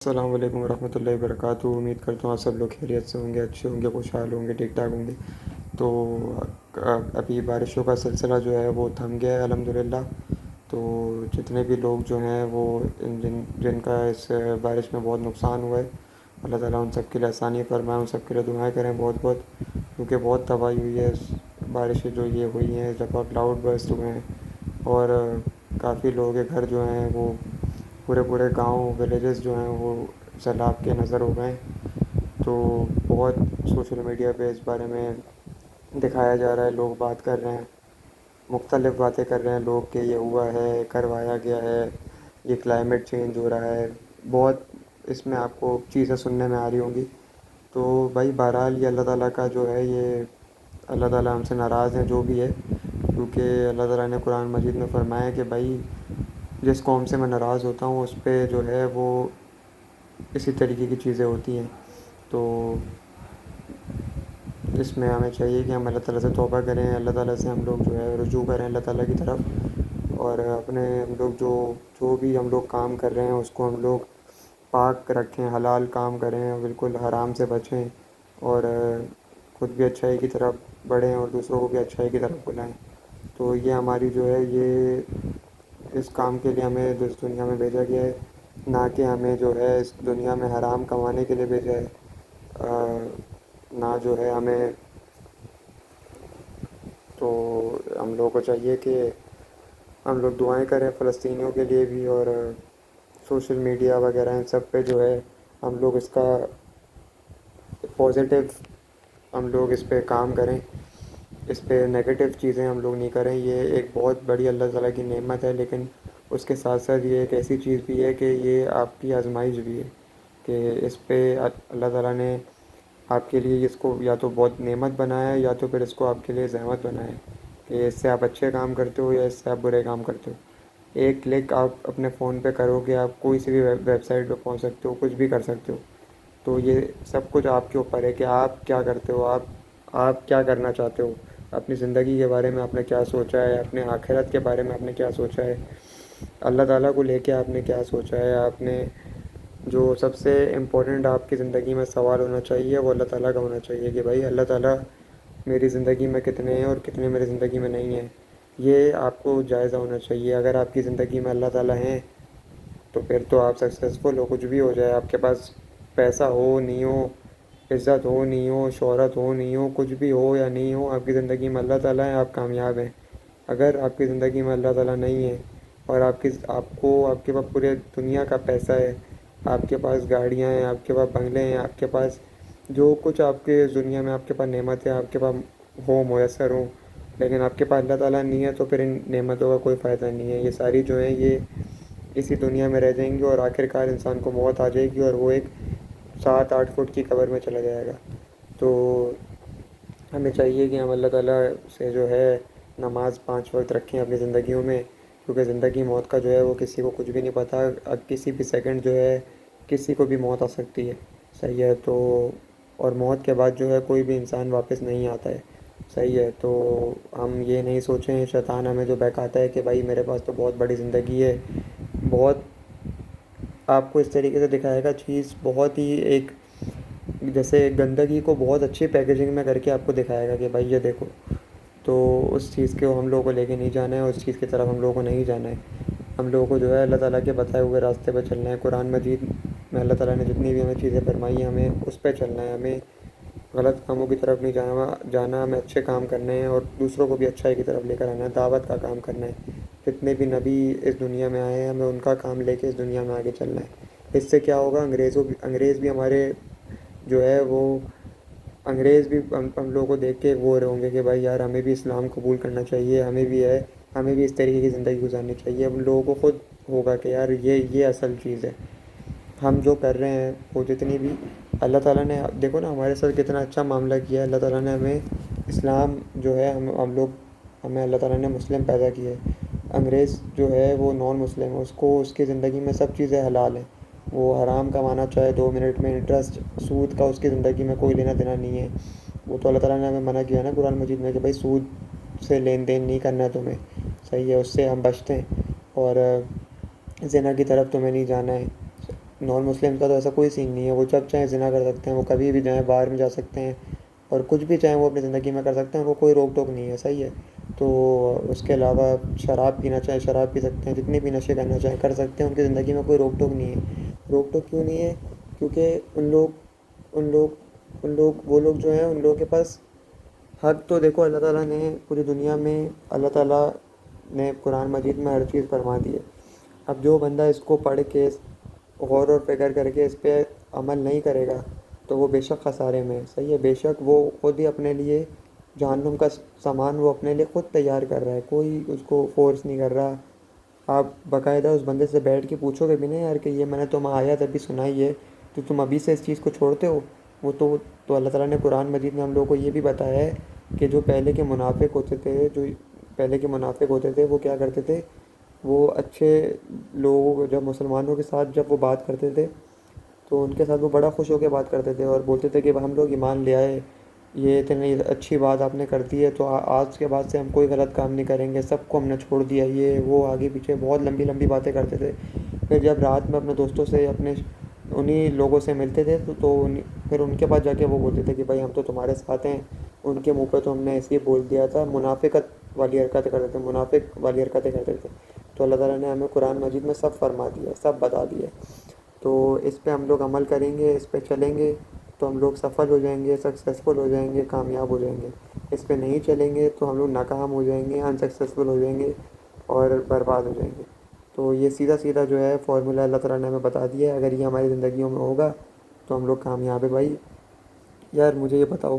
السلام علیکم ورحمۃ اللہ وبرکاتہ۔ امید کرتا ہوں آپ سب لوگ خیریت سے ہوں گے، اچھے ہوں گے، خوشحال ہوں گے، ٹھیک ٹھاک ہوں گے۔ تو ابھی بارشوں کا سلسلہ جو ہے وہ تھم گیا ہے الحمدللہ۔ تو جتنے بھی لوگ جو ہیں وہ جن کا اس بارش میں بہت نقصان ہوا ہے، اللہ تعالیٰ ان سب کے لیے آسانی فرمائے، ان سب کے لیے دعائیں کریں بہت بہت، کیونکہ بہت تباہی ہوئی ہے۔ بارشیں جو یہ ہوئی ہیں، اس دفعہ کلاؤڈ برسٹ ہوئے ہیں، اور کافی لوگوں کے گھر جو ہیں وہ پورے گاؤں ولیجز جو ہیں وہ سیلاب کے نظر ہو گئے ہیں۔ تو بہت سوشل میڈیا پہ اس بارے میں دکھایا جا رہا ہے، لوگ بات کر رہے ہیں، مختلف باتیں کر رہے ہیں لوگ کہ یہ ہوا ہے، کروایا گیا ہے، یہ کلائمیٹ چینج ہو رہا ہے، بہت اس میں آپ کو چیزیں سننے میں آ رہی ہوں گی۔ تو بھائی بہرحال یہ اللہ تعالیٰ کا جو ہے، یہ اللہ تعالیٰ ہم سے ناراض ہیں جو بھی ہے، کیونکہ اللہ تعالیٰ نے قرآن مجید میں فرمایا کہ بھائی جس قوم سے میں ناراض ہوتا ہوں اس پہ جو ہے وہ اسی طریقے کی چیزیں ہوتی ہیں۔ تو اس میں ہمیں چاہیے کہ ہم اللہ تعالیٰ سے توبہ کریں، اللہ تعالیٰ سے ہم لوگ جو ہے رجوع کریں اللہ تعالیٰ کی طرف، اور اپنے ہم لوگ جو بھی ہم لوگ کام کر رہے ہیں اس کو ہم لوگ پاک رکھیں، حلال کام کریں، بالکل حرام سے بچیں، اور خود بھی اچھائی کی طرف بڑھیں اور دوسروں کو بھی اچھائی کی طرف بلائیں۔ تو یہ ہماری جو ہے یہ اس کام کے لیے ہمیں اس دنیا میں بھیجا گیا ہے، نہ کہ ہمیں جو ہے اس دنیا میں حرام کمانے کے لیے بھیجا ہے، نہ جو ہے ہمیں۔ تو ہم لوگوں کو چاہیے کہ ہم لوگ دعائیں کریں فلسطینیوں کے لیے بھی، اور سوشل میڈیا وغیرہ ان سب پہ جو ہے ہم لوگ اس کا پازیٹیو ہم لوگ اس پہ کام کریں، اس پہ نگیٹو چیزیں ہم لوگ نہیں کریں۔ یہ ایک بہت بڑی اللہ تعالیٰ کی نعمت ہے، لیکن اس کے ساتھ ساتھ یہ ایک ایسی چیز بھی ہے کہ یہ آپ کی آزمائش بھی ہے، کہ اس پہ اللہ تعالیٰ نے آپ کے لیے اس کو یا تو بہت نعمت بنایا ہے، یا تو پھر اس کو آپ کے لیے زحمت بنایا ہے، کہ اس سے آپ اچھے کام کرتے ہو یا اس سے آپ برے کام کرتے ہو۔ ایک کلک آپ اپنے فون پہ کرو کہ آپ کوئی سی بھی ویب سائٹ پہ پہنچ سکتے ہو، کچھ بھی کر سکتے ہو۔ تو یہ سب کچھ آپ کے اوپر ہے کہ آپ کیا کرتے ہو، آپ کیا کرنا چاہتے ہو، اپنی زندگی کے بارے میں آپ نے کیا سوچا ہے، اپنے آخرت کے بارے میں آپ نے کیا سوچا ہے، اللہ تعالیٰ کو لے کے آپ نے کیا سوچا ہے۔ آپ نے جو سب سے امپورٹنٹ آپ کی زندگی میں سوال ہونا چاہیے وہ اللہ تعالیٰ کا ہونا چاہیے، کہ بھائی اللہ تعالیٰ میری زندگی میں کتنے ہیں اور کتنے میری زندگی میں نہیں ہیں، یہ آپ کو جائزہ ہونا چاہیے۔ اگر آپ کی زندگی میں اللہ تعالیٰ ہیں تو پھر تو آپ سکسیزفل ہو، کچھ بھی ہو جائے، آپ کے پاس پیسہ ہو نہیں ہو، عزت ہو نہیں ہو، شہرت ہو نہیں ہو، کچھ بھی ہو یا نہیں ہو، آپ کی زندگی میں اللہ تعالیٰ ہیں، آپ کامیاب ہیں۔ اگر آپ کی زندگی میں اللہ تعالیٰ نہیں ہے اور آپ کے پاس پورے دنیا کا پیسہ ہے، آپ کے پاس گاڑیاں ہیں، آپ کے پاس بنگلے ہیں، آپ کے پاس جو کچھ آپ کے دنیا میں آپ کے پاس نعمت ہے، آپ کے پاس ہو میسر ہو، لیکن آپ کے پاس اللہ تعالیٰ نہیں ہے، تو پھر ان نعمتوں کا کوئی فائدہ نہیں ہے۔ یہ ساری جو ہیں یہ اسی دنیا میں رہ جائیں گی، اور آخر کار انسان کو موت آ جائے گی اور وہ ایک 7-8 فٹ کی قبر میں چلا جائے گا۔ تو ہمیں چاہیے کہ ہم اللہ تعالیٰ سے جو ہے نماز 5 وقت رکھیں اپنی زندگیوں میں، کیونکہ زندگی موت کا جو ہے وہ کسی کو کچھ بھی نہیں پتہ، کسی بھی سیکنڈ جو ہے کسی کو بھی موت آ سکتی ہے، صحیح ہے۔ تو اور موت کے بعد جو ہے کوئی بھی انسان واپس نہیں آتا ہے، صحیح ہے۔ تو ہم یہ نہیں سوچیں، شیطان ہمیں جو بہکاتا ہے کہ بھائی میرے پاس تو بہت بڑی زندگی ہے، بہت آپ کو اس طریقے سے دکھائے گا چیز، بہت ہی ایک جیسے گندگی کو بہت اچھی پیکیجنگ میں کر کے آپ کو دکھائے گا کہ بھائی یہ دیکھو۔ تو اس چیز کو ہم لوگوں کو لے کے نہیں جانا ہے، اس چیز کی طرف ہم لوگوں کو نہیں جانا ہے۔ ہم لوگوں کو جو ہے اللہ تعالیٰ کے بتائے ہوئے راستے پہ چلنا ہے۔ قرآن مجید میں اللہ تعالیٰ نے جتنی بھی ہمیں چیزیں فرمائی ہیں ہمیں اس پہ چلنا ہے، ہمیں غلط کاموں کی طرف نہیں جانا، ہمیں اچھے کام کرنے ہیں اور دوسروں کو بھی اچھائی کی طرف لے کر آنا ہے، دعوت کا کام کرنا ہے۔ جتنے بھی نبی اس دنیا میں آئے ہیں ہمیں ان کا کام لے کے اس دنیا میں آگے چلنا ہے۔ اس سے کیا ہوگا، انگریز بھی ہمارے جو ہے وہ انگریز بھی ہم لوگوں کو دیکھ کے وہ ہوں گے کہ بھائی یار ہمیں بھی اسلام قبول کرنا چاہیے، ہمیں بھی اس طریقے کی زندگی گزارنی چاہیے۔ ہم لوگوں کو خود ہوگا کہ یار یہ اصل چیز ہے، ہم جو کر رہے ہیں وہ جتنی بھی اللہ تعالیٰ نے دیکھو نا ہمارے ساتھ کتنا اچھا معاملہ کیا ہے۔ اللہ تعالیٰ نے ہمیں اسلام جو ہے ہمیں اللہ تعالیٰ نے مسلم پیدا کیا ہے۔ انگریز جو ہے وہ نان مسلم ہے، اس کی زندگی میں سب چیزیں حلال ہیں، وہ حرام کمانا چاہے 2 منٹ میں، انٹرسٹ سود کا اس کی زندگی میں کوئی لینا دینا نہیں ہے۔ وہ تو اللہ تعالیٰ نے ہمیں منع کیا ہے نا قرآن مجید میں کہ بھائی سود سے لین دین نہیں کرنا ہے تمہیں، صحیح ہے، اس سے ہم بچتے ہیں، اور زنا کی طرف تمہیں نہیں جانا ہے، نان مسلم کا تو ایسا کوئی سین نہیں ہے، وہ جب چاہیں زنا کر سکتے ہیں، وہ کبھی بھی جائیں باہر میں جا سکتے ہیں، اور کچھ بھی چاہیں وہ اپنی زندگی میں کر سکتے ہیں، وہ کوئی روک ٹوک نہیں ہے، صحیح ہے. تو اس کے علاوہ شراب پینا چاہیں شراب پی سکتے ہیں، جتنے بھی نشے کرنا چاہیں کر سکتے ہیں، ان کی زندگی میں کوئی روک ٹوک نہیں ہے. روک ٹوک کیوں نہیں ہے؟ کیونکہ ان لوگ وہ لوگ جو ہیں ان لوگوں کے پاس حق تو دیکھو، اللہ تعالیٰ نے پوری دنیا میں، اللہ تعالیٰ نے قرآن مجید میں ہر چیز فرما دی ہے. اب جو بندہ اس کو پڑھ کے غور و فکر کر کے اس پہ عمل نہیں کرے گا تو وہ بے شک خسارے میں ہے، صحیح ہے. بے شک وہ خود ہی اپنے لیے جہنم کا سامان وہ اپنے لیے خود تیار کر رہا ہے، کوئی اس کو فورس نہیں کر رہا. آپ باقاعدہ اس بندے سے بیٹھ کے پوچھو گے بھی نہیں یار کہ یہ میں نے تمہیں آیت ابھی سنائی ہے تو تم ابھی سے اس چیز کو چھوڑتے ہو. وہ تو اللہ تعالیٰ نے قرآن مجید میں ہم لوگوں کو یہ بھی بتایا ہے کہ جو پہلے کے منافق ہوتے تھے وہ کیا کرتے تھے، وہ اچھے لوگ جب مسلمانوں کے ساتھ جب وہ بات کرتے تھے تو ان کے ساتھ وہ بڑا خوش ہو کے بات کرتے تھے اور بولتے تھے کہ ہم لوگ ایمان لے آئے، یہ اتنی اچھی بات آپ نے کر دی ہے، تو آج کے بعد سے ہم کوئی غلط کام نہیں کریں گے، سب کو ہم نے چھوڑ دیا. یہ وہ آگے پیچھے بہت لمبی لمبی باتیں کرتے تھے. پھر جب رات میں اپنے دوستوں سے انہی لوگوں سے ملتے تھے پھر ان کے پاس جا کے وہ بولتے تھے کہ بھائی ہم تو تمہارے ساتھ ہیں. ان کے منہ پہ تو ہم نے ایسے ہی بول دیا تھا، منافق والی حرکتیں کرتے تھے. تو اللہ تعالیٰ نے ہمیں قرآن مجید میں سب فرما دیا، سب بتا دیا. تو اس پہ ہم لوگ عمل کریں گے، اس پہ چلیں گے تو ہم لوگ سفل ہو جائیں گے، سکسیزفل ہو جائیں گے، کامیاب ہو جائیں گے. اس پہ نہیں چلیں گے تو ہم لوگ ناکام ہو جائیں گے، انسکسیزفل ہو جائیں گے اور برباد ہو جائیں گے. تو یہ سیدھا سیدھا جو ہے فارمولہ اللہ تعالیٰ نے ہمیں بتا دیا ہے. اگر یہ ہماری زندگیوں میں ہوگا تو ہم لوگ کامیاب ہیں. بھائی یار مجھے یہ بتاؤ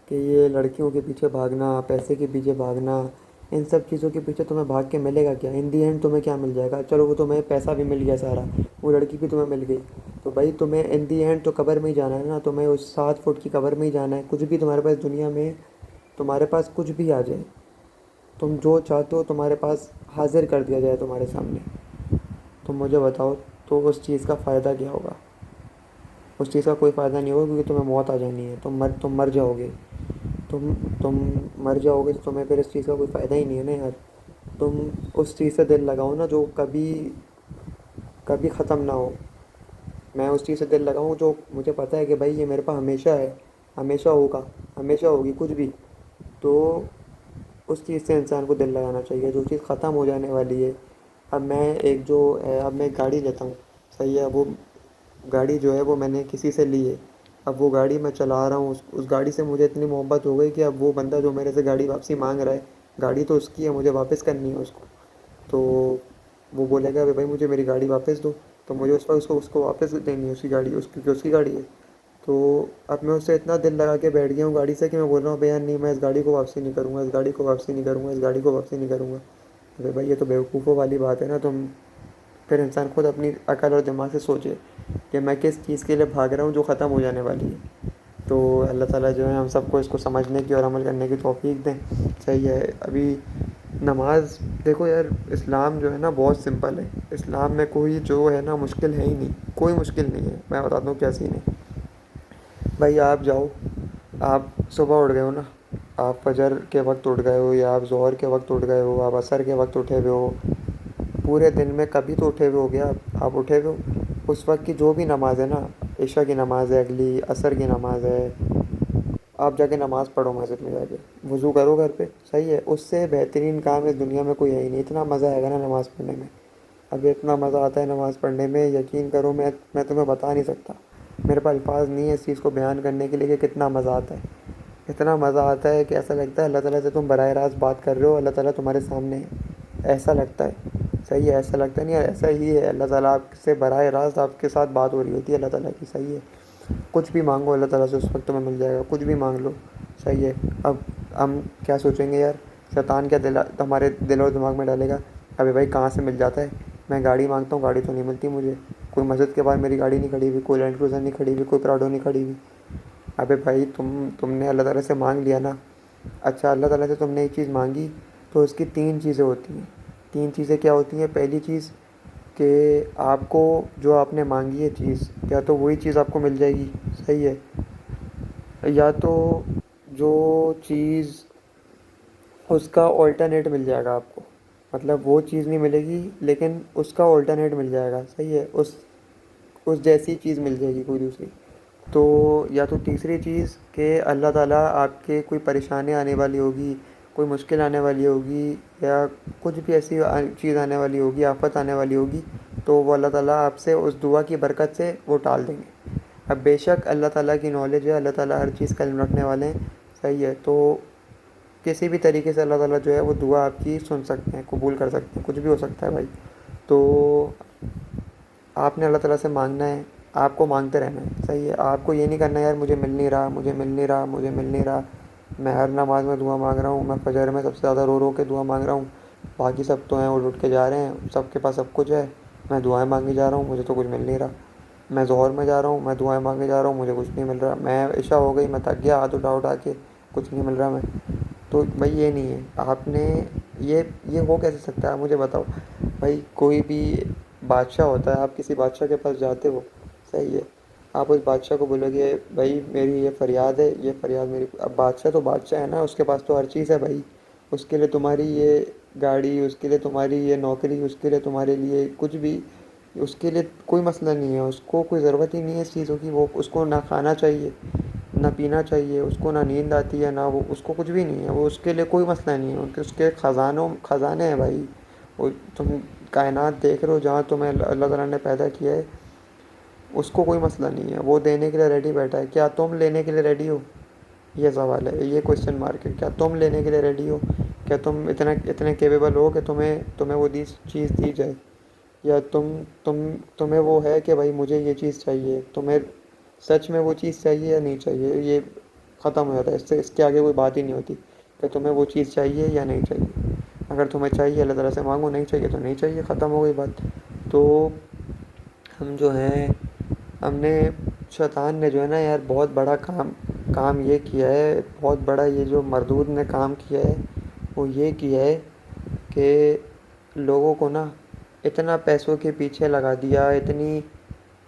کہ یہ لڑکیوں کے پیچھے بھاگنا، پیسے کے پیچھے بھاگنا، ان سب چیزوں کے پیچھے تمہیں بھاگ کے ملے گا کیا؟ ان دی اینڈ تمہیں کیا مل جائے گا؟ چلو وہ تمہیں پیسہ بھی مل گیا سارا، وہ لڑکی بھی تمہیں مل گئی، تو بھائی تمہیں ان دی اینڈ تو قبر میں ہی جانا ہے نا. تمہیں اس 7 فٹ کی قبر میں ہی جانا ہے. کچھ بھی تمہارے پاس دنیا میں، تمہارے پاس کچھ بھی آ جائے، تم جو چاہتے ہو تمہارے پاس حاضر کر دیا جائے تمہارے سامنے، تم مجھے بتاؤ تو اس چیز کا فائدہ کیا ہوگا؟ اس چیز کا کوئی فائدہ نہیں ہوگا، کیونکہ تمہیں موت آ جانی ہے. تم مر جاؤ گے. تم مر جاؤ گے تو تمہیں پھر اس چیز کا کوئی فائدہ ہی نہیں ہے نا یار. تم اس چیز سے دل لگاؤ نا جو کبھی کبھی ختم نہ ہو. میں اس چیز سے دل لگاؤں جو مجھے پتہ ہے کہ بھائی یہ میرے پاس ہمیشہ ہے، ہمیشہ ہوگا، ہمیشہ ہوگی کچھ بھی. تو اس چیز سے انسان کو دل لگانا چاہیے جو چیز ختم ہو جانے والی ہے. اب میں ایک گاڑی لیتا ہوں، صحیح ہے. وہ گاڑی جو ہے وہ میں نے کسی سے لی ہے. اب وہ گاڑی میں چلا رہا ہوں، اس گاڑی سے مجھے اتنی محبت ہو گئی کہ اب وہ بندہ جو میرے سے گاڑی واپسی مانگ رہا ہے، گاڑی تو اس کی ہے، مجھے واپس کرنی ہے اس کو. تو وہ بولے گا کہ بھائی مجھے میری گاڑی واپس دو، تو مجھے اس کو واپس دینی ہے، اس کی گاڑی، کیونکہ اس کی گاڑی ہے. تو اب میں اس سے اتنا دل لگا کے بیٹھ گیا ہوں گاڑی سے کہ میں بول رہا ہوں بھائی یار نہیں، میں اس گاڑی کو واپسی نہیں کروں گا، اس گاڑی کو واپسی نہیں کروں گا، اس گاڑی کو واپسی نہیں کروں گا. ارے بھائی یہ تو بیوقوفوں والی بات ہے نا. پھر انسان خود اپنی عقل اور دماغ سے سوچے کہ میں کس چیز کے لیے بھاگ رہا ہوں جو ختم ہو جانے والی ہے. تو اللہ تعالیٰ جو ہے ہم سب کو اس کو سمجھنے کی اور عمل کرنے کی توفیق دیں. صحیح ہے. ابھی نماز دیکھو یار، اسلام جو ہے نا بہت سمپل ہے. اسلام میں کوئی جو ہے نا مشکل ہے ہی نہیں، کوئی مشکل نہیں ہے. میں بتاتا ہوں کیا سین ہے. بھائی آپ جاؤ، آپ صبح اٹھ گئے ہو نا، آپ فجر کے وقت اٹھ گئے ہو یا آپ ظہر کے وقت اٹھ گئے ہو، آپ عصر کے وقت اٹھے ہوئے ہو، پورے دن میں کبھی تو اٹھے ہوئے ہو گیا آپ اٹھے ہوئے ہو. اس وقت کی جو بھی نماز ہے نا، عشاء کی نماز ہے، اگلی عصر کی نماز ہے، آپ جا کے نماز پڑھو مسجد میں جا کے، وضو کرو گھر پہ. صحیح ہے. اس سے بہترین کام اس دنیا میں کوئی ہے ہی نہیں. اتنا مزہ آئے گا نا نماز پڑھنے میں، اب اتنا مزہ آتا ہے نماز پڑھنے میں، یقین کرو میں تمہیں بتا نہیں سکتا. میرے پاس الفاظ نہیں ہے اس چیز کو بیان کرنے کے لیے کہ کتنا مزہ آتا ہے. اتنا مزہ آتا ہے کہ ایسا لگتا ہے اللہ تعالیٰ سے تم براہ راست بات کر رہے ہو، اللہ تعالیٰ تمہارے سامنے ہے، ایسا لگتا ہے. صحیح ہے. ایسا لگتا نہیں ہے، ایسا ہی ہے. اللہ تعالیٰ آپ سے براہ راست آپ کے ساتھ بات ہو رہی ہوتی ہے اللہ تعالیٰ کی. صحیح ہے. کچھ بھی مانگو اللہ تعالیٰ سے اس وقت تمہیں مل جائے گا، کچھ بھی مانگ لو. صحیح ہے. اب ہم کیا سوچیں گے یار، شیطان کیا ہمارے دل اور دماغ میں ڈالے گا، ابھی بھائی کہاں سے مل جاتا ہے، میں گاڑی مانگتا ہوں گاڑی تو نہیں ملتی مجھے، کوئی مسجد کے باہر میری گاڑی نہیں کھڑی ہوئی، کوئی لینڈ کروزر نہیں کھڑی ہوئی، کوئی پراڈو نہیں کھڑی ہوئی. ابے بھائی تم نے اللہ تعالیٰ سے مانگ لیا نا. اچھا اللہ تعالیٰ سے تم نے ایک چیز مانگی تو اس کی 3 چیزیں ہوتی ہیں. 3 چیزیں کیا ہوتی ہیں؟ پہلی چیز کہ آپ کو جو آپ نے مانگی ہے چیز، یا تو وہی چیز آپ کو مل جائے گی. صحیح ہے. یا تو جو چیز اس کا آلٹرنیٹ مل جائے گا آپ کو، مطلب وہ چیز نہیں ملے گی لیکن اس کا آلٹرنیٹ مل جائے گا. صحیح ہے. اس جیسی چیز مل جائے گی کوئی دوسری. تو یا تو تیسری چیز کہ اللہ تعالیٰ آپ کے کوئی پریشانی آنے والی ہوگی, کوئی مشکل آنے والی ہوگی, یا کچھ بھی ایسی چیز آنے والی ہوگی, آفت آنے والی ہوگی, تو وہ اللہ تعالیٰ آپ سے اس دعا کی برکت سے وہ ٹال دیں گے. اب بے شک اللہ تعالیٰ کی نالج ہے, اللہ تعالیٰ ہر چیز کا علم رکھنے والے ہیں, صحیح ہے. تو کسی بھی طریقے سے اللہ تعالیٰ جو ہے وہ دعا آپ کی سن سکتے ہیں, قبول کر سکتے ہیں, کچھ بھی ہو سکتا ہے بھائی. تو آپ نے اللہ تعالیٰ سے مانگنا ہے, آپ کو مانگتے رہنا ہے, صحیح ہے. آپ کو یہ نہیں کرنا ہے یار مجھے مل نہیں رہا, مجھے مل نہیں رہا, مجھے مل نہیں رہا, میں ہر نماز میں دعا مانگ رہا ہوں, میں فجر میں سب سے زیادہ رو رو کے دعا مانگ رہا ہوں, باقی سب تو ہیں اٹھ اٹھ کے جا رہے ہیں, سب کے پاس سب کچھ ہے, میں دعائیں مانگے جا رہا ہوں, مجھے تو کچھ مل نہیں رہا. میں ظہر میں جا رہا ہوں, میں دعائیں مانگے جا رہا ہوں, مجھے کچھ نہیں مل رہا. میں عشاء ہو گئی, میں تھک گیا, ہاتھ اٹھا کے کچھ نہیں مل رہا میں. تو بھائی یہ نہیں ہے. آپ نے یہ ہو کیسے سکتا ہے, مجھے بتاؤ بھائی. کوئی بھی بادشاہ ہوتا ہے, آپ کسی بادشاہ کے پاس جاتے ہو, صحیح ہے, آپ اس بادشاہ کو بولو گے بھائی میری یہ فریاد ہے, یہ فریاد میری. اب بادشاہ تو بادشاہ ہے نا, اس کے پاس تو ہر چیز ہے بھائی. اس کے لیے تمہاری یہ گاڑی, اس کے لیے تمہاری یہ نوکری, اس کے لیے تمہارے لیے کچھ بھی, اس کے لیے کوئی مسئلہ نہیں ہے. اس کو کوئی ضرورت ہی نہیں ہے اس چیزوں کی. وہ اس کو نہ کھانا چاہیے, نہ پینا چاہیے, اس کو نہ نیند آتی ہے, نہ وہ, اس کو کچھ بھی نہیں ہے. وہ اس کے لیے کوئی مسئلہ نہیں ہے. اس کے خزانے ہیں بھائی. وہ تم کائنات دیکھ رہے ہو جہاں تمہیں اللہ تعالیٰ نے پیدا کیا ہے, اس کو کوئی مسئلہ نہیں ہے. وہ دینے کے لیے ریڈی بیٹھا ہے. کیا تم لینے کے لیے ریڈی ہو؟ یہ سوال ہے, یہ کوشچن مارک ہے. کیا تم لینے کے لیے ریڈی ہو؟ کیا تم اتنے کیپیبل ہو کہ تمہیں وہ چیز دی جائے؟ یا تمہیں وہ ہے کہ بھائی مجھے یہ چیز چاہیے, تمہیں سچ میں وہ چیز چاہیے یا نہیں چاہیے؟ یہ ختم ہو جاتا ہے, اس کے آگے کوئی بات ہی نہیں ہوتی کہ تمہیں وہ چیز چاہیے یا نہیں چاہیے. اگر تمہیں چاہیے اللہ تعالیٰ سے مانگو, نہیں چاہیے تو نہیں چاہیے, ختم ہو گئی بات. تو ہم جو ہیں, ہم نے, شیطان نے جو ہے نا یار بہت بڑا کام یہ کیا ہے, بہت بڑا یہ جو مردود نے کام کیا ہے وہ یہ کیا ہے کہ لوگوں کو نا اتنا پیسوں کے پیچھے لگا دیا,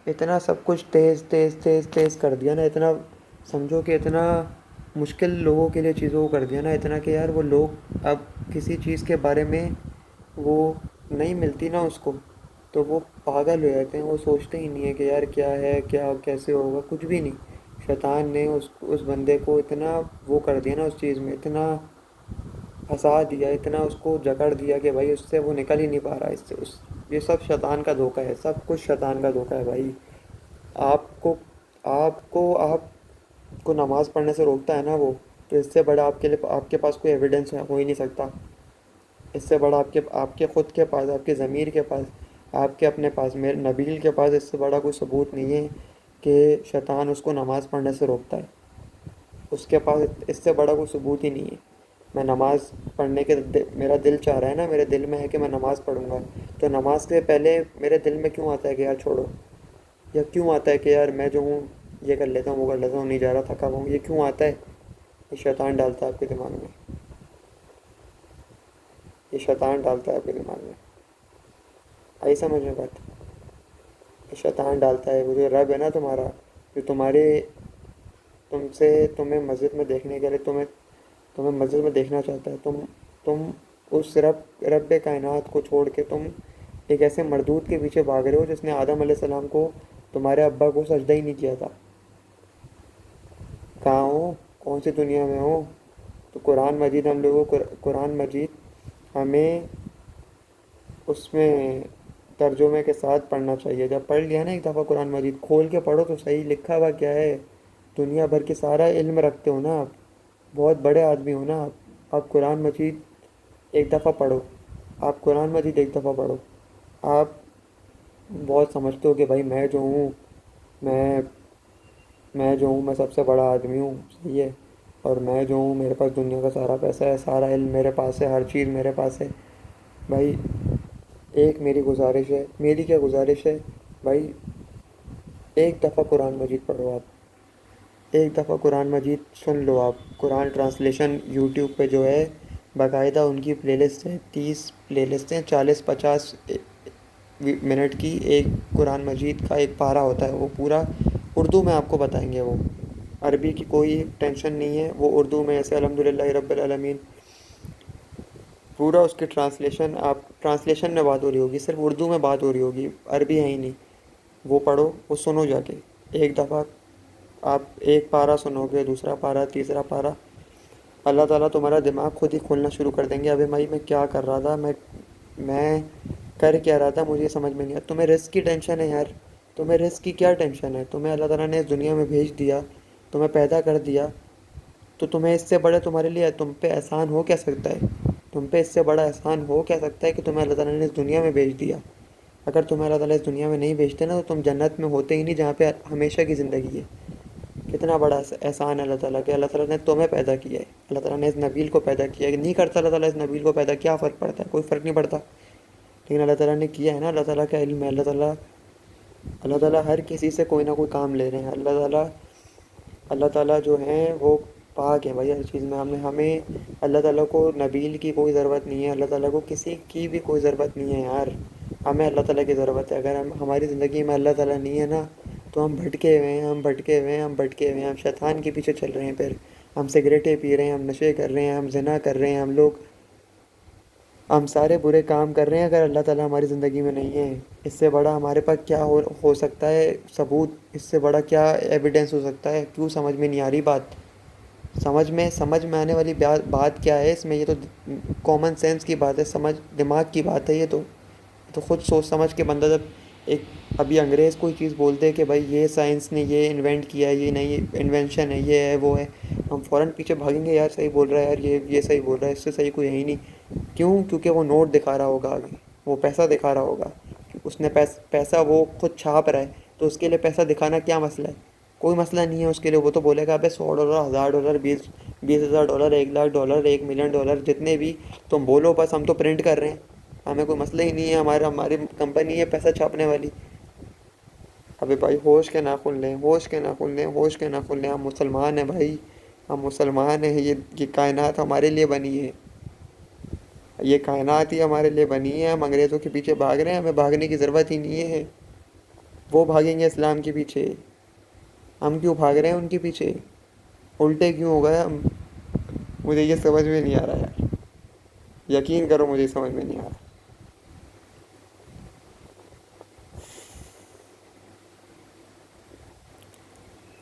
اتنا سب کچھ تیز تیز تیز تیز کر دیا نا, اتنا سمجھو کہ اتنا مشکل لوگوں کے لیے چیزوں کو کر دیا نا, اتنا کہ یار وہ لوگ اب کسی چیز کے بارے میں وہ نہیں ملتی نا اس کو, تو وہ پاگل ہو جاتے ہیں. وہ سوچتے ہی نہیں ہے کہ یار کیا ہے, کیا کیسے ہوگا, کچھ بھی نہیں. شیطان نے اس بندے کو اتنا وہ کر دیا نا, اس چیز میں اتنا پھنسا دیا, اتنا اس کو جکڑ دیا کہ بھائی اس سے وہ نکل ہی نہیں پا رہا. یہ سب شیطان کا دھوکہ ہے, سب کچھ شیطان کا دھوکہ ہے بھائی. آپ کو نماز پڑھنے سے روکتا ہے نا وہ, تو اس سے بڑا آپ کے پاس کوئی ایویڈنس ہو ہی نہیں سکتا. اس سے بڑا آپ کے خود کے پاس, آپ کے ضمیر کے پاس, آپ کے اپنے پاس, میرے نبیل کے پاس اس سے بڑا کوئی ثبوت نہیں ہے کہ شیطان اس کو نماز پڑھنے سے روکتا ہے. اس کے پاس اس سے بڑا کوئی ثبوت ہی نہیں ہے. میں نماز پڑھنے کے میرا دل چاہ رہا ہے نا, میرے دل میں ہے کہ میں نماز پڑھوں گا, تو نماز سے پہلے میرے دل میں کیوں آتا ہے کہ یار چھوڑو, یا کیوں آتا ہے کہ یار میں جو ہوں یہ کر لیتا ہوں, وہ کر لیتا ہوں, نہیں جا رہا, تھکا ہوا ہوں, یہ کیوں آتا ہے؟ یہ شیطان ڈالتا ہے آپ کے دماغ میں, یہ شیطان ڈالتا ہے آپ کے دماغ میں. آئی سمجھ میں بات؟ یہ شیطان ڈالتا ہے. وہ جو رب ہے نا تمہارا, جو تمہیں مسجد میں دیکھنے کے لیے تمہیں مسجد میں دیکھنا چاہتا ہے, تم اس رب کائنات کو چھوڑ کے تم ایک ایسے مردود کے پیچھے بھاگ رہے ہو جس نے آدم علیہ السلام کو, تمہارے ابا کو سجدہ ہی نہیں کیا تھا. کہاں ہو, کون سی دنیا میں ہو؟ تو قرآن مجید ہم لوگوں کو, قرآن مجید ہمیں اس میں ترجمے کے ساتھ پڑھنا چاہیے. جب پڑھ لیا نا ایک دفعہ قرآن مجید, کھول کے پڑھو تو صحیح لکھا ہوا کیا ہے. دنیا بھر کے سارا علم رکھتے ہو نا آپ, بہت بڑے آدمی ہو نا آپ قرآن مجید ایک دفعہ پڑھو, آپ قرآن مجید ایک دفعہ پڑھو. آپ بہت سمجھتے ہو کہ بھائی میں جو ہوں میں سب سے بڑا آدمی ہوں, صحیح ہے, اور میں جو ہوں میرے پاس دنیا کا سارا پیسہ ہے, سارا علم میرے پاس ہے, ہر چیز میرے پاس ہے. بھائی ایک میری گزارش ہے, میری کیا گزارش ہے بھائی, ایک دفعہ قرآن مجید پڑھو آپ, ایک دفعہ قرآن مجید سن لو آپ. قرآن ٹرانسلیشن یوٹیوب پہ جو ہے باقاعدہ ان کی پلے لسٹ ہے, 30 پلے لسٹ ہیں, 40-50 منٹ کی ایک قرآن مجید کا ایک پارہ ہوتا ہے, وہ پورا اردو میں آپ کو بتائیں گے. وہ عربی کی کوئی ٹینشن نہیں ہے, وہ اردو میں ایسے الحمدللہ رب العالمین پورا اس کی ٹرانسلیشن میں بات ہو رہی ہوگی, صرف اردو میں بات ہو رہی ہوگی, عربی ہے ہی نہیں. وہ پڑھو، وہ سنو جا کے ایک دفعہ، آپ ایک پارہ سنو گے، دوسرا پارہ، تیسرا پارہ، اللہ تعالیٰ تمہارا دماغ خود ہی کھولنا شروع کر دیں گے. ابھی بھائی میں کیا کر رہا تھا، میں کر کیا رہا تھا، مجھے سمجھ میں نہیں آیا. تمہیں رزق کی ٹینشن ہے یار، تمہیں رزق کی کیا ٹینشن ہے؟ تمہیں اللہ تعالیٰ نے اس دنیا میں بھیج دیا، تمہیں پیدا کر دیا، تو تمہیں اس سے بڑا تمہارے لیے تم پہ احسان ہو کیا سکتا ہے؟ تم پہ اس سے بڑا احسان ہو کیا سکتا ہے کہ تمہیں اللہ تعالیٰ نے اس دنیا میں بھیج دیا؟ اگر تمہیں اللہ تعالیٰ اس دنیا میں نہیں بھیجتے نا، تو تم جنت میں ہوتے ہی نہیں، جہاں پہ ہمیشہ کی زندگی ہے. کتنا بڑا احسان ہے اللہ تعالیٰ کہ اللہ تعالیٰ نے تمہیں پیدا کیا ہے، اللہ تعالیٰ نے اس نبیل کو پیدا کیا ہے. نہیں کرتا اللہ تعالیٰ اس نبیل کو پیدا، کیا فرق پڑتا ہے؟ کوئی فرق نہیں پڑتا. لیکن اللہ تعالیٰ نے کیا ہے نا، اللہ تعالیٰ کا علم ہے. اللہ تعالیٰ ہر کسی سے کوئی نہ کوئی کام لے رہے ہیں. اللہ تعالیٰ جو ہیں وہ پاک ہیں بھائی ہر چیز میں. ہمیں اللہ تعالیٰ کو نبیل کی کوئی ضرورت نہیں ہے، اللہ تعالیٰ کو کسی کی بھی کوئی ضرورت نہیں ہے یار. ہمیں اللہ تعالیٰ کی ضرورت ہے. اگر ہماری زندگی میں اللہ تعالیٰ نہیں ہے نا، تو ہم بھٹکے ہوئے ہیں، ہم شیطان کے پیچھے چل رہے ہیں. پھر ہم سگریٹیں پی رہے ہیں، ہم نشے کر رہے ہیں، ہم زنا کر رہے ہیں، ہم سارے برے کام کر رہے ہیں. اگر اللہ تعالیٰ ہماری زندگی میں نہیں ہے، اس سے بڑا ہمارے پاس کیا ہو سکتا ہے ثبوت؟ اس سے بڑا کیا ایویڈنس ہو سکتا ہے؟ کیوں سمجھ میں نہیں آ رہی بات؟ سمجھ میں آنے والی بات کیا ہے اس میں؟ یہ تو کامن سینس کی بات ہے، دماغ کی بات ہے. یہ تو خود سوچ سمجھ کے بندہ، جب ایک ابھی انگریز کوئی چیز بولتے ہیں کہ بھائی یہ سائنس نے یہ انوینٹ کیا ہے، یہ نئی انوینشن ہے، یہ ہے وہ ہے، ہم فوراً پیچھے بھاگیں گے. یار صحیح بول رہا ہے یار، یہ صحیح بول رہا ہے، اس سے صحیح کوئی ہے ہی نہیں. کیوں؟ کیونکہ وہ نوٹ دکھا رہا ہوگا آگے، وہ پیسہ دکھا رہا ہوگا. اس نے پیسہ وہ خود چھاپ رہا ہے، تو اس کے لیے پیسہ دکھانا کیا مسئلہ ہے؟ کوئی مسئلہ نہیں ہے اس کے لیے. وہ تو بولے گا ابے $100، $1000، 20,000، $1,00,000، $1,000,000، جتنے بھی تم بولو، بس ہم تو پرنٹ کر رہے ہیں، ہمیں کوئی مسئلہ ہی نہیں ہے. ہماری کمپنی ہے پیسہ چھاپنے والی. ابے بھائی ہوش کے ناخن لیں، ہوش کے ناخن لیں، ہوش کے ناخن لیں. ہم مسلمان ہیں بھائی، ہم مسلمان ہیں. یہ کائنات ہمارے لیے بنی ہے، یہ کائنات ہی ہمارے لیے بنی ہے. ہم انگریزوں کے پیچھے بھاگ رہے ہیں، ہمیں بھاگنے کی ضرورت ہی نہیں ہے. وہ بھاگیں گے اسلام کے پیچھے، ہم کیوں بھاگ رہے ہیں ان کے پیچھے؟ الٹے کیوں ہو گئے ہم؟ مجھے یہ سمجھ میں نہیں آ رہا یار، یقین کرو مجھے سمجھ میں نہیں آ رہا.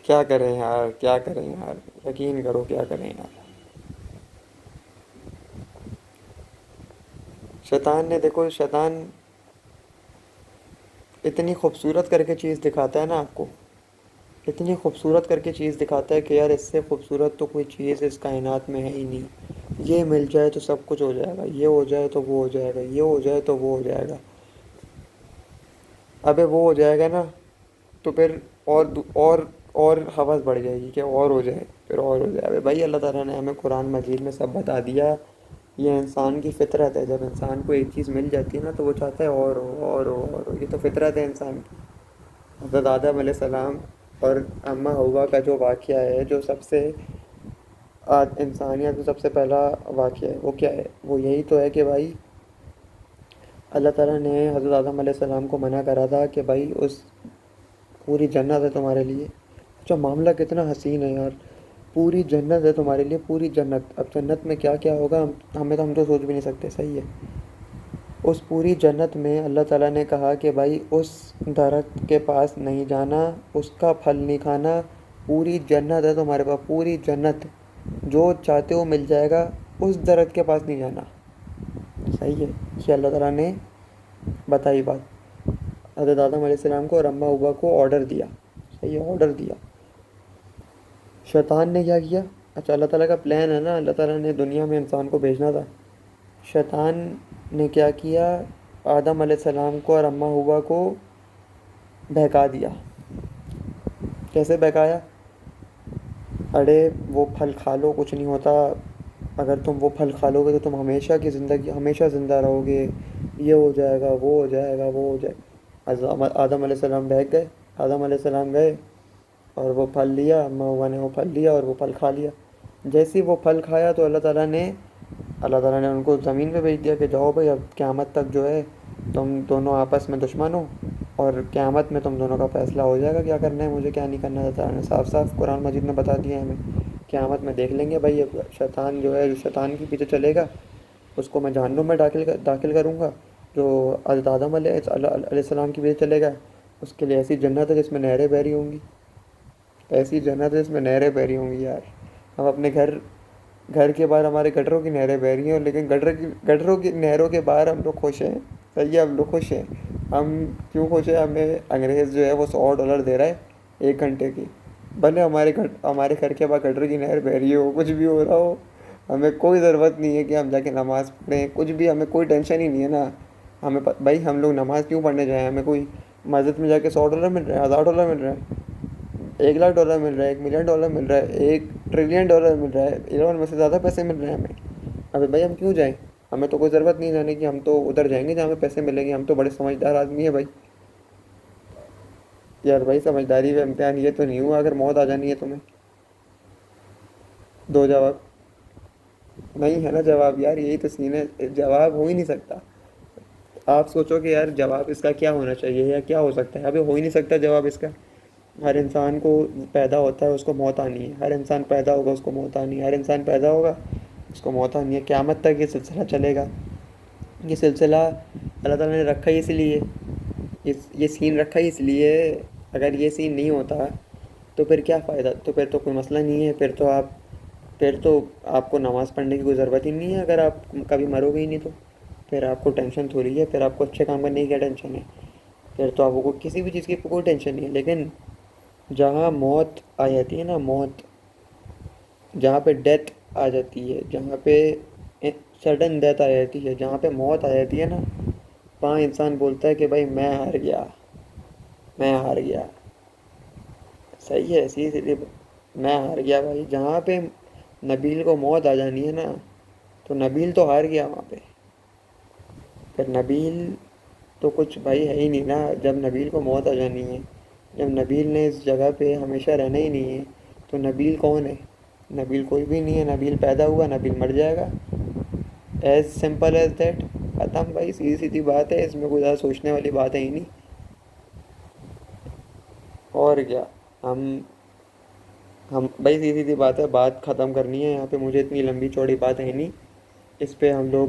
کیا کریں یار، کیا کریں یار، یقین کرو کیا کریں یار. شیطان نے، دیکھو شیطان اتنی خوبصورت کر کے چیز دکھاتا ہے نا آپ کو، اتنی خوبصورت کر کے چیز دکھاتا ہے کہ یار اس سے خوبصورت تو کوئی چیز اس کائنات میں ہے ہی نہیں. یہ مل جائے تو سب کچھ ہو جائے گا، یہ ہو جائے تو وہ ہو جائے گا، یہ ہو جائے تو وہ ہو جائے گا. ابے وہ ہو جائے گا نا، تو پھر اور اور حوث بڑھ جائے گی کہ اور ہو جائے، پھر اور ہو جائے. ابے بھائی اللہ تعالیٰ نے ہمیں قرآن مجید میں سب بتا دیا. یہ انسان کی فطرت ہے، جب انسان کو ایک چیز مل جاتی ہے نا، تو وہ چاہتا ہے اور ہو اور ہو اور ہو. یہ تو فطرت ہے انسان کی. حضرت آدم علیہ السلام اور اماں حوا کا جو واقعہ ہے، جو سب سے انسانیت کا سب سے پہلا واقعہ ہے، وہ کیا ہے؟ وہ یہی تو ہے کہ بھائی اللہ تعالیٰ نے حضرت آدم علیہ السلام کو منع کرا تھا کہ بھائی اس پوری جنت ہے تمہارے لیے. اچھا معاملہ کتنا حسین ہے یار، پوری جنت ہے تمہارے لیے، پوری جنت. اب جنت میں کیا کیا ہوگا ہم تو سوچ بھی نہیں سکتے. صحیح ہے، اس پوری جنت میں اللہ تعالیٰ نے کہا کہ بھائی اس درخت کے پاس نہیں جانا، اس کا پھل نہیں کھانا. پوری جنت ہے تمہارے پاس، پوری جنت، جو چاہتے ہو مل جائے گا، اس درخت کے پاس نہیں جانا. صحیح ہے، یہ اللہ تعالیٰ نے بتائی بات حضرت آدم علیہ السلام کو اور اماں حوا کو آرڈر دیا. صحیح ہے، آرڈر دیا. شیطان نے کیا کیا؟ اچھا اللہ تعالیٰ کا پلان ہے نا، اللہ تعالیٰ نے دنیا میں انسان کو بھیجنا تھا. شیطان نے کیا کیا؟ آدم علیہ السلام کو اور اماں حوا کو بہکا دیا. کیسے بہکایا؟ ارے وہ پھل کھا لو، کچھ نہیں ہوتا، اگر تم وہ پھل کھا لو گے تو تم ہمیشہ کی زندگی، ہمیشہ زندہ رہو گے، یہ ہو جائے گا، وہ ہو جائے گا، وہ ہو جائے گا. آدم علیہ السلام بہک گئے. آدم علیہ السلام گئے اور وہ پھل لیا، اماں ہوا نے وہ پھل لیا اور وہ پھل کھا لیا. جیسے ہی وہ پھل کھایا تو اللہ تعالیٰ نے ان کو زمین پہ بھیج دیا کہ جاؤ بھائی، اب قیامت تک جو ہے تم دونوں آپس میں دشمن ہو، اور قیامت میں تم دونوں کا فیصلہ ہو جائے گا، کیا کرنا ہے مجھے، کیا نہیں کرنا. اللہ تعالیٰ نے صاف صاف قرآن مجید میں بتا دیا ہے ہمیں. قیامت میں دیکھ لیں گے بھائی. اب شیطان جو ہے، جو شیطان کے پیچھے چلے گا، اس کو میں جہنم میں داخل کروں گا. جو حضرت آدم علیہ السلام کے پیچھے چلے گا، اس کے لیے ایسی جنت ہے جس میں نہریں بہہ رہی ہوں گی، ایسی جنت ہے جس میں نہریں بہہ رہی ہوں گی یار. ہم اپنے گھر کے باہر ہمارے گٹروں کی نہریں بہہ رہی ہیں، لیکن گٹروں کی نہروں کے باہر ہم لوگ خوش ہیں. صحیح ہے، ہم لوگ خوش ہیں. ہم کیوں خوش ہیں؟ ہمیں انگریز جو ہے وہ $100 دے رہا ہے 1 گھنٹے کی. بھلے ہمارے گھر کے باہر گٹر کی نہر بہہ رہی ہو، کچھ بھی ہو رہا ہو، ہمیں کوئی ضرورت نہیں ہے کہ ہم جا کے نماز پڑھیں، کچھ بھی، ہمیں کوئی ٹینشن ہی نہیں ہے نا. بھائی ہم لوگ نماز کیوں پڑھنے جائیں؟ ہمیں کوئی مسجد میں جا کے $100 مل رہا ہے، $1000 مل رہا ہے، $1,00,000 مل رہا ہے، $1,000,000 مل رہا ہے، $1 ٹریلین مل رہا ہے، ایران میں سے زیادہ پیسے مل رہے ہیں ہمیں. ابھی بھائی ہم کیوں جائیں؟ ہمیں تو کوئی ضرورت نہیں جانے کی، ہم تو ادھر جائیں گے جہاں ہمیں پیسے ملیں گے. ہم تو بڑے سمجھدار آدمی ہیں بھائی. یار بھائی سمجھداری کا امتحان یہ تو نہیں ہوا اگر موت آ جانی ہے تمہیں. دو جواب. نہیں ہے نا جواب یار، یہی تو سین ہے، جواب ہو ہی نہیں سکتا. آپ سوچو کہ یار جواب اس کا کیا ہونا چاہیے یا کیا ہو سکتا ہے. ابھی ہو ہی نہیں سکتا جواب اس کا. ہر انسان کو پیدا ہوتا ہے اس کو موت آنی ہے، ہر انسان پیدا ہوگا اس کو موت آنی ہے، ہر انسان پیدا ہوگا اس کو موت آنی ہے. قیامت تک یہ سلسلہ چلے گا. یہ سلسلہ اللہ تعالیٰ نے رکھا ہی اس لیے، یہ سین رکھا ہی اس لیے. اگر یہ سین نہیں ہوتا تو پھر کیا فائدہ؟ تو پھر تو کوئی مسئلہ نہیں ہے. پھر تو آپ کو نماز پڑھنے کی کوئی ضرورت ہی نہیں ہے اگر آپ کبھی مرو گے ہی نہیں تو. پھر آپ کو ٹینشن تھوڑی ہے، پھر آپ کو اچھے کام کرنے کی کیا ٹینشن ہے؟ پھر تو آپ کو کسی بھی چیز کی کوئی ٹینشن نہیں ہے. لیکن جہاں موت آ جاتی ہے نا، موت، جہاں پہ ڈیتھ آ جاتی ہے، جہاں پہ سڈن ڈیتھ آ جاتی ہے، جہاں پہ موت آ جاتی ہے نا، وہاں انسان بولتا ہے کہ بھائی میں ہار گیا، میں ہار گیا. صحیح ہے، سیدھی میں ہار گیا بھائی. جہاں پہ نبیل کو موت آ جانی ہے نا، تو نبیل تو ہار گیا وہاں پہ. پھر نبیل تو کچھ بھائی ہے ہی نہیں نا. جب نبیل کو موت آ جانی ہے، جب نبیل نے اس جگہ پہ ہمیشہ رہنا ہی نہیں ہے، تو نبیل کون ہے؟ نبیل کوئی بھی نہیں ہے. نبیل پیدا ہوا، نبیل مر جائے گا. As simple as that. ختم بھائی، سیدھی سیدھی بات ہے، اس میں کوئی زیادہ سوچنے والی بات ہے ہی نہیں. اور کیا. ہم بھائی سیدھی سیدھی بات ہے، بات ختم کرنی ہے یہاں پہ. مجھے اتنی لمبی چوڑی بات ہے نہیں. اس پہ ہم لوگ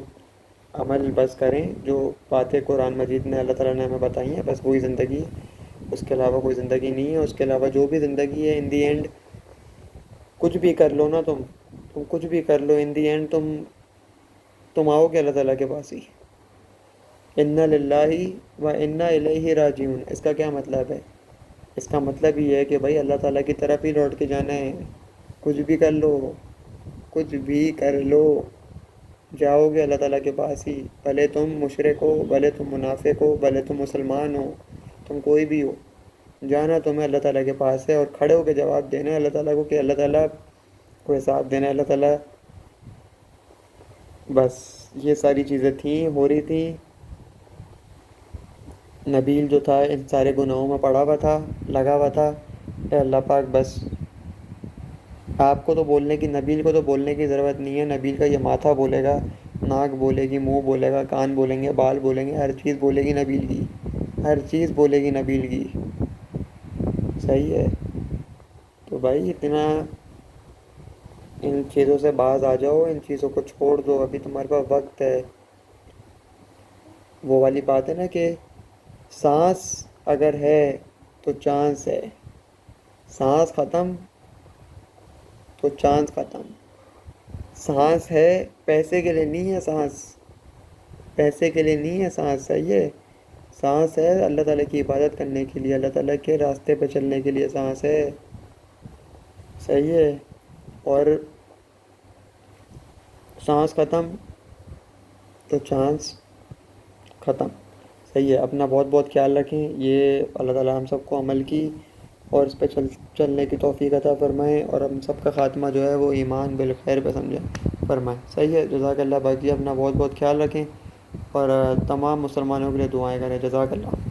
عمل بس کریں. جو باتیں قرآن مجید میں اللہ تعالیٰ نے ہمیں بتائی ہیں، بس وہی زندگی ہے. اس کے علاوہ کوئی زندگی نہیں ہے. اس کے علاوہ جو بھی زندگی ہے، ان دی اینڈ کچھ بھی کر لو نا، تم کچھ بھی کر لو، ان دی اینڈ تم آؤ گے اللہ تعالیٰ کے پاس ہی. انا للہ و انا الیہ راجعون. اس کا کیا مطلب ہے؟ اس کا مطلب یہ ہے کہ بھائی اللہ تعالیٰ کی طرف ہی لوٹ کے جانا ہے. کچھ بھی کر لو، کچھ بھی کر لو، جاؤ گے اللہ تعالیٰ کے پاس ہی. بھلے تم مشرک ہو، بھلے تم منافق ہو، بھلے تم مسلمان ہو، تم کوئی بھی ہو، جانا تمہیں اللہ تعالیٰ کے پاس ہے. اور کھڑے ہو کے جواب دینا ہے اللہ تعالیٰ کو کہ اللہ تعالیٰ کو حساب دینا ہے. اللہ تعالیٰ، بس یہ ساری چیزیں تھیں، ہو رہی تھیں. نبیل جو تھا ان سارے گناہوں میں پڑا ہوا تھا، لگا ہوا تھا. اے اللہ پاک، بس آپ کو تو بولنے کی، نبیل کو تو بولنے کی ضرورت نہیں ہے. نبیل کا یہ ماتھا بولے گا، ناک بولے گی، منہ بولے گا، کان بولیں گے، بال بولیں گے، ہر چیز بولے گی نبیل کی، ہر چیز بولے گی نبیل کی. صحیح ہے. تو بھائی اتنا ان چیزوں سے باز آ جاؤ، ان چیزوں کو چھوڑ دو. ابھی تمہارے پاس وقت ہے. وہ والی بات ہے نا کہ سانس اگر ہے تو چانس ہے، سانس ختم تو چانس ختم. سانس ہے، پیسے کے لیے نہیں ہے سانس، پیسے کے لیے نہیں ہے سانس. صحیح ہے. سانس ہے اللہ تعالیٰ کی عبادت کرنے کے لیے، اللہ تعالیٰ کے راستے پہ چلنے کے لیے سانس ہے. صحیح ہے. اور سانس ختم تو چانس ختم. صحیح ہے. اپنا بہت بہت خیال رکھیں. یہ اللہ تعالیٰ ہم سب کو عمل کی اور اس پہ چلنے کی توفیق عطا فرمائے، اور ہم سب کا خاتمہ جو ہے وہ ایمان بالخیر پہ فرمائے. صحیح ہے. جزاک اللہ. باقی اپنا بہت بہت خیال رکھیں اور تمام مسلمانوں کے لیے دعائیں کریں. جزاک اللہ.